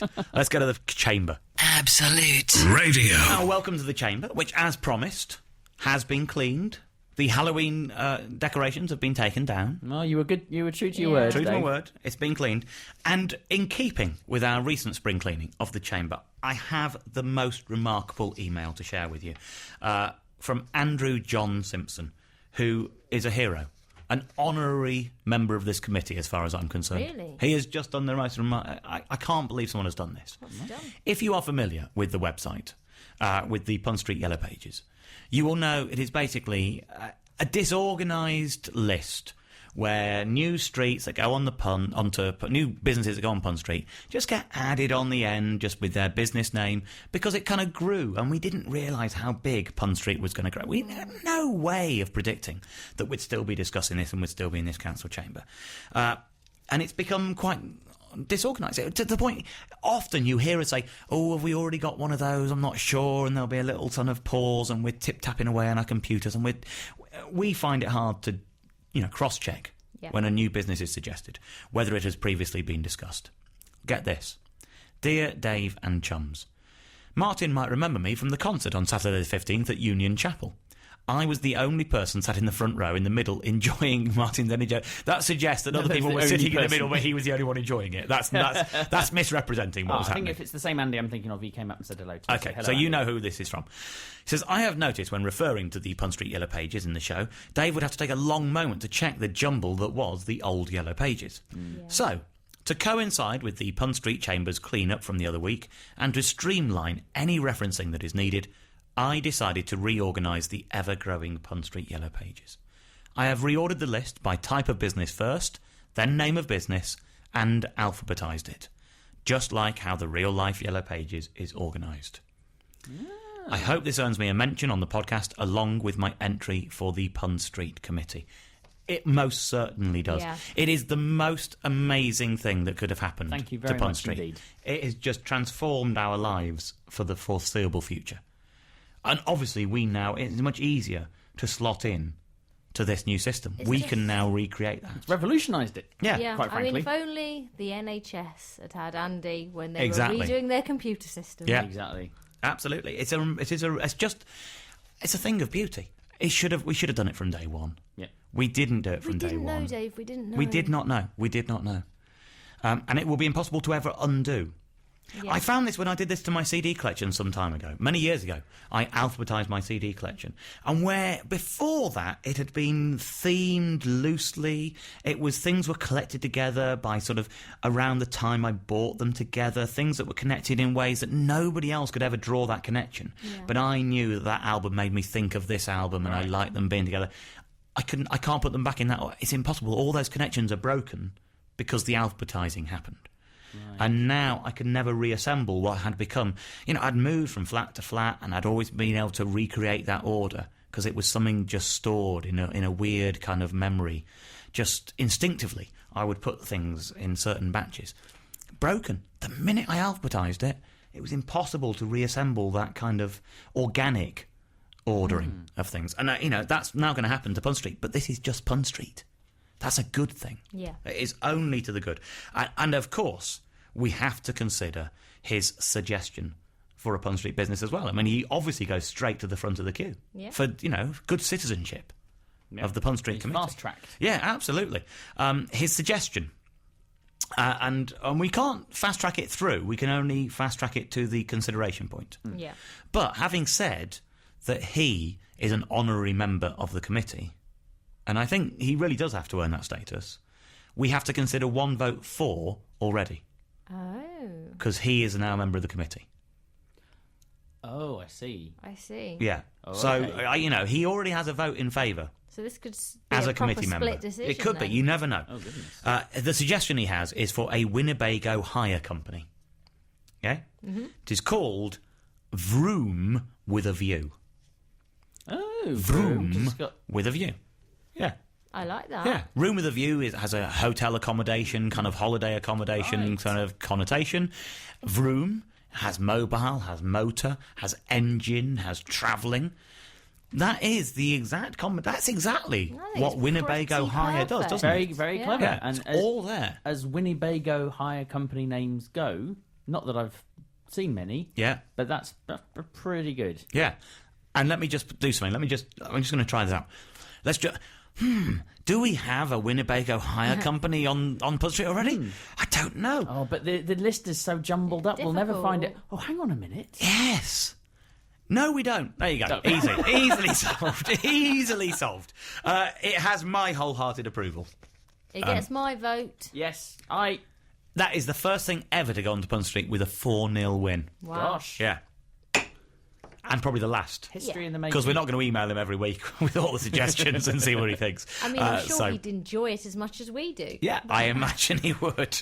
Right. Let's go to the chamber. Absolute Radio. Now, welcome to the chamber, which, as promised, has been cleaned. The Halloween decorations have been taken down. No, you were good. You were true to your word. True to my Dave. word. It's been cleaned. And in keeping with our recent spring cleaning of the chamber, I have the most remarkable email to share with you from Andrew John Simpson, who is a hero, an honorary member of this committee, as far as I'm concerned. Really? He has just done the most I can't believe someone has done this. If you are familiar with the website, with the Pun Street Yellow Pages, you will know it is basically a disorganised list where new streets that go on the Pun, new businesses that go on Pun Street, just get added on the end just with their business name, because it kind of grew, and we didn't realise how big Pun Street was going to grow. We had no way of predicting that we'd still be discussing this and we'd still be in this council chamber. And it's become quite disorganised to the point often you hear us say, oh, have we already got one of those? I'm not sure. And there'll be a little sort of pause, and we're tip-tapping away on our computers, and we find it hard to cross-check when a new business is suggested, whether it has previously been discussed. Get this. Dear Dave and chums, Martin might remember me from the concert on Saturday the 15th at Union Chapel. I was the only person sat in the front row in the middle enjoying Martin's energy. That suggests that other people were sitting in the middle, but he was the only one enjoying it. That's misrepresenting what was happening. I think if it's the same Andy I'm thinking of, he came up and said hello to me. Okay, hello, so Andy. you know who this is from. He says, I have noticed when referring to the Pun Street Yellow Pages in the show, Dave would have to take a long moment to check the jumble that was the old Yellow Pages. So, to coincide with the Pun Street Chamber's clean-up from the other week, and to streamline any referencing that is needed, I decided to reorganise the ever-growing Pun Street Yellow Pages. I have reordered the list by type of business first, then name of business, and alphabetised it, just like how the real-life Yellow Pages is organised. I hope this earns me a mention on the podcast along with my entry for the Pun Street Committee. It most certainly does. Yeah. It is the most amazing thing that could have happened Thank you to very Pun much Street. indeed. It has just transformed our lives for the foreseeable future. And obviously it's much easier to slot in to this new system. We can now recreate that. Revolutionised it. Yeah, quite frankly. I mean, if only the NHS had Andy when they Exactly. were redoing their computer system. Yeah. Exactly. Absolutely. It's a thing of beauty. We should have done it from day one. Yeah. We didn't do it from We day didn't one. know, Dave. We didn't know. We did not know. We did not know. And it will be impossible to ever undo. Yeah. I found this when I did this to my CD collection some time ago. Many years ago, I alphabetised my CD collection. And where before that it had been themed loosely, it was things were collected together by sort of around the time I bought them together, things that were connected in ways that nobody else could ever draw that connection. Yeah. But I knew that album made me think of this album, and I liked them being together. I can't put them back in that. It's impossible. All those connections are broken because the alphabetising happened. Right. And now I could never reassemble what had become. I'd moved from flat to flat, and I'd always been able to recreate that order because it was something just stored in a weird kind of memory. Just instinctively, I would put things in certain batches. Broken. The minute I alphabetised it, it was impossible to reassemble that kind of organic ordering of things. And that's now going to happen to Pun Street, but this is just Pun Street. That's a good thing. Yeah. It is only to the good. And of course, we have to consider his suggestion for a Pun Street business as well. I mean, he obviously goes straight to the front of the queue for, good citizenship of the Pun Street Committee. Fast-tracked. Yeah, absolutely. His suggestion, and we can't fast-track it through. We can only fast-track it to the consideration point. Yeah. But having said that he is an honorary member of the committee, and I think he really does have to earn that status, we have to consider one vote for already. Oh. Because he is now a member of the committee. Oh, I see. Yeah. Oh, so, okay. he already has a vote in favour. So this could be as a proper committee split member. decision, It could be. then. You never know. Oh, goodness. The suggestion he has is for a Winnebago hire company. Okay? Mm-hmm. It is called Vroom with a View. Oh, Vroom with a View. Yeah. I like that. Yeah, Room with a View has a hotel accommodation, kind of holiday accommodation kind of connotation. Vroom has mobile, has motor, has engine, has travelling. That is the exact That's exactly what Winnebago Hire does, doesn't very, it? Very clever. Yeah, and it's all there. As Winnebago Hire company names go, Not that I've seen many. Yeah. But that's pretty good. Yeah. And let me just do something. I'm just going to try this out. Let's just... do we have a Winnebago hire company on Pun Street already? I don't know. Oh, but the list is so jumbled up, we'll never find it. Oh, hang on a minute. Yes. No, we don't. There you go. Easy. Easily solved. Easily solved. It has my wholehearted approval. It gets my vote. Yes, That is the first thing ever to go onto Pun Street with a 4-0 win. Wow. Gosh. Yeah. And probably the last. History in the making. Because we're not going to email him every week with all the suggestions and see what he thinks. I mean, I'm sure he'd enjoy it as much as we do. Yeah, I imagine he would.